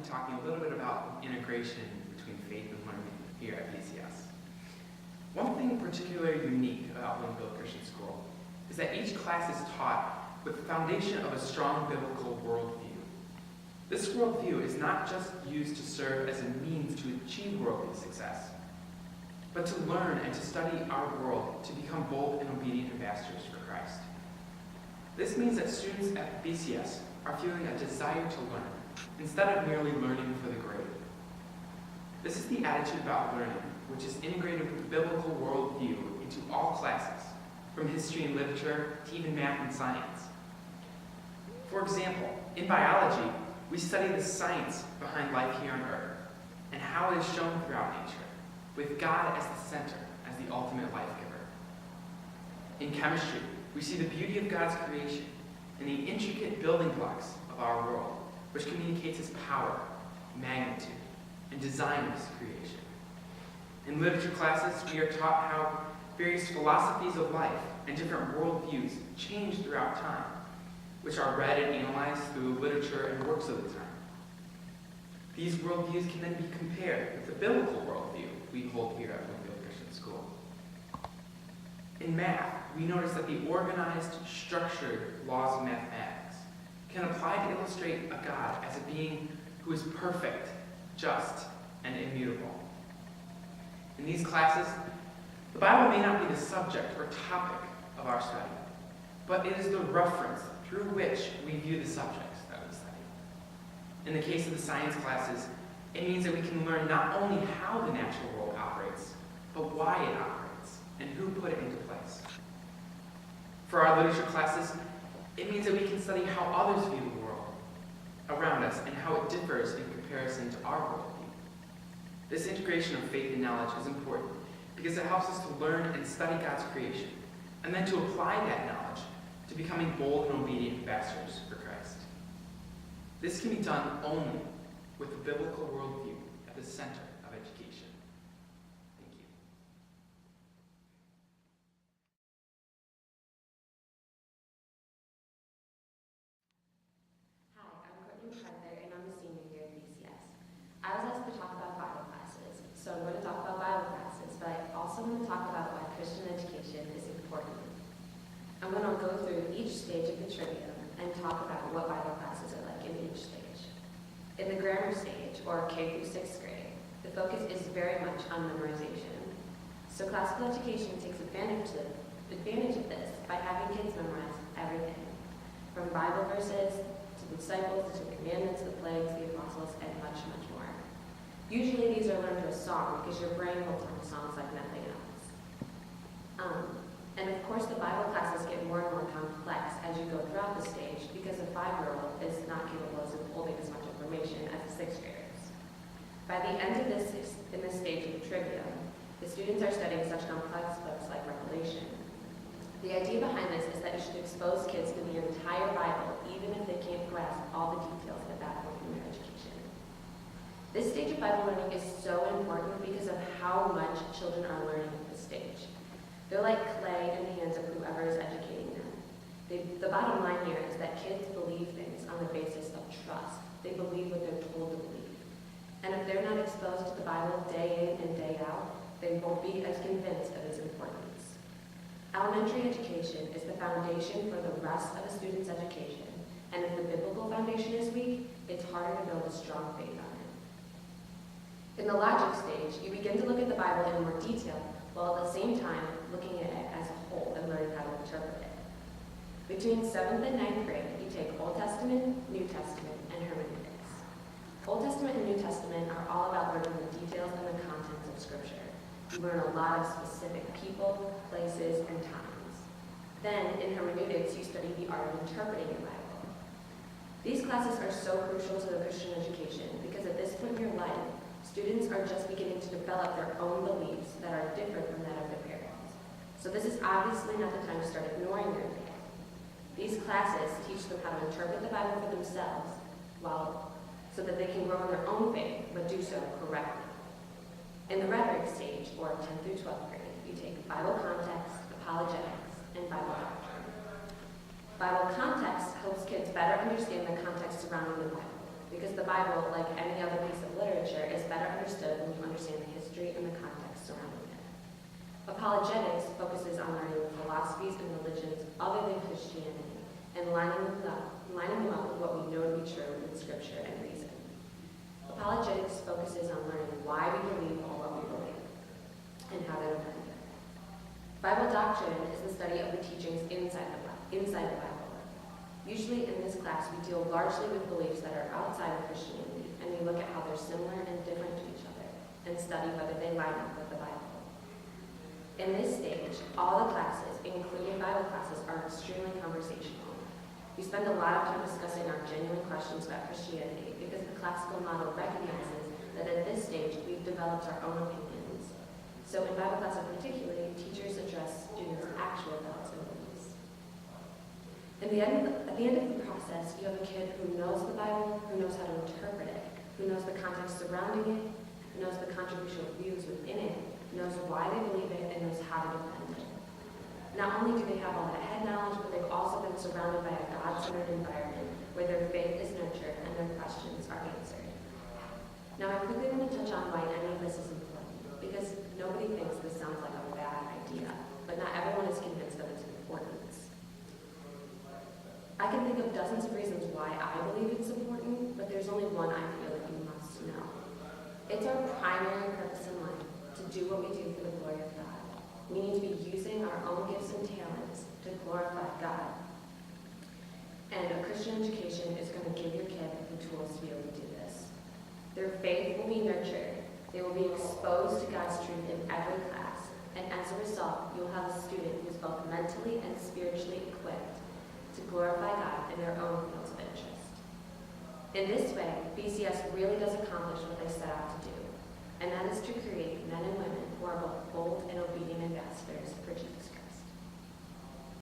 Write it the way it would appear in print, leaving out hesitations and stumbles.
be talking a little bit about integration between faith and learning here at BCS. One thing particularly unique about Linville Christian School is that each class is taught with the foundation of a strong biblical worldview. This worldview is not just used to serve as a means to achieve worldly success, but to learn and to study our world to become bold and obedient ambassadors for Christ. This means that students at BCS are feeling a desire to learn, instead of merely learning for the grade. This is the attitude about learning, which is integrated with the biblical worldview into all classes, from history and literature to even math and science. For example, in biology, we study the science behind life here on Earth and how it is shown throughout nature, with God as the center, as the ultimate life giver. In chemistry, we see the beauty of God's creation and the intricate building blocks of our world, which communicates his power, magnitude, and design of his creation. In literature classes, we are taught how various philosophies of life and different worldviews change throughout time, which are read and analyzed through literature and works of the time. These worldviews can then be compared with the biblical worldview we hold here at Linville Christian School. In math, we notice that the organized, structured laws of mathematics can apply to illustrate a God as a being who is perfect, just, and immutable. In these classes, the Bible may not be the subject or topic of our study, but it is the reference through which we view the subjects that we study. In the case of the science classes, it means that we can learn not only how the natural world operates, but why it operates, and who put it into place. For our literature classes, it means that we can study how others view the world around us and how it differs in comparison to our worldview. This integration of faith and knowledge is important because it helps us to learn and study God's creation, and then to apply that knowledge to becoming bold and obedient ambassadors for Christ. This can be done only with the biblical worldview at the center of education. Thank you. Hi, I'm Courtney, and I'm a senior here at BCS. I was asked to talk about Bible classes, so I'm going to talk about Bible classes, but I also want to talk about why Christian education is important. I'm going to go through each stage of the trivia and talk about what Bible classes are like in each stage. In the grammar stage, or K through 6th grade, the focus is very much on memorization. So classical education takes advantage of this by having kids memorize everything, from Bible verses to the disciples, to the commandments, the plagues, the apostles, and much, much more. Usually these are learned to a song because your brain holds on to songs like nothing else. And of course the Bible classes get more and more complex as you go throughout the stage because a 5-year-old is not capable of holding as much information as a 6th graders. By the end of this stage of the trivia, the students are studying such complex books like Revelation. The idea behind this is that you should expose kids to the entire Bible even if they can't grasp all the details at that point in their education. This stage of Bible learning is so important because of how much children are learning at this stage. They're like clay in the hands of whoever is educating them. The bottom line here is that kids believe things on the basis of trust. They believe what they're told to believe. And if they're not exposed to the Bible day in and day out, they won't be as convinced of its importance. Elementary education is the foundation for the rest of a student's education, and if the biblical foundation is weak, it's harder to build a strong faith on it. In the logic stage, you begin to look at the Bible in more detail, while at the same time looking at it as a whole and learning how to interpret it. Between 7th and 9th grade, you take Old Testament, New Testament, and hermeneutics. Old Testament and New Testament are all about learning the details and the contents of Scripture. You learn a lot of specific people, places, and times. Then, in hermeneutics, you study the art of interpreting the Bible. These classes are so crucial to the Christian education because at this point in your life, students are just beginning to develop their own beliefs that are different from that of their parents. So this is obviously not the time to start ignoring their faith. These classes teach them how to interpret the Bible for themselves, so that they can grow in their own faith, but do so correctly. In the rhetoric stage, or 10th through 12th grade, you take Bible context, apologetics, and Bible doctrine. Bible context helps kids better understand the context surrounding the Bible. because the Bible, like any other piece of literature, is better understood when you understand the history and the context surrounding it. Apologetics focuses on learning the philosophies and religions other than Christianity and lining them up with what we know to be true in Scripture and reason. Apologetics focuses on learning why we believe all what we believe and how to defend it. Bible doctrine is the study of the teachings inside the Bible. Usually in this class, we deal largely with beliefs that are outside of Christianity, and we look at how they're similar and different to each other, and study whether they line up with the Bible. In this stage, all the classes, including Bible classes, are extremely conversational. We spend a lot of time discussing our genuine questions about Christianity because the classical model recognizes that at this stage, we've developed our own opinions. So in Bible class in particular, teachers address students' actual doubts and beliefs. At the end of the process, you have a kid who knows the Bible, who knows how to interpret it, who knows the context surrounding it, who knows the controversial views within it, knows why they believe it, and knows how to defend it. Not only do they have all that head knowledge, but they've also been surrounded by a God-centered environment where their faith is nurtured and their questions are answered. Now, I quickly want to touch on why any of this is important, because nobody thinks this sounds like a bad idea, but not everyone is convinced of its importance. I can think of dozens of reasons why I believe it's important, but there's only one I feel that you must know. It's our primary purpose in life to do what we do for the glory of God. We need to be using our own gifts and talents to glorify God. And a Christian education is going to give your kid the tools to be able to do this. Their faith will be nurtured. They will be exposed to God's truth in every class. And as a result, you'll have a student who's both mentally and spiritually equipped to glorify God in their own fields of interest. In this way, BCS really does accomplish what they set out to do, and that is to create men and women who are both bold and obedient ambassadors for Jesus.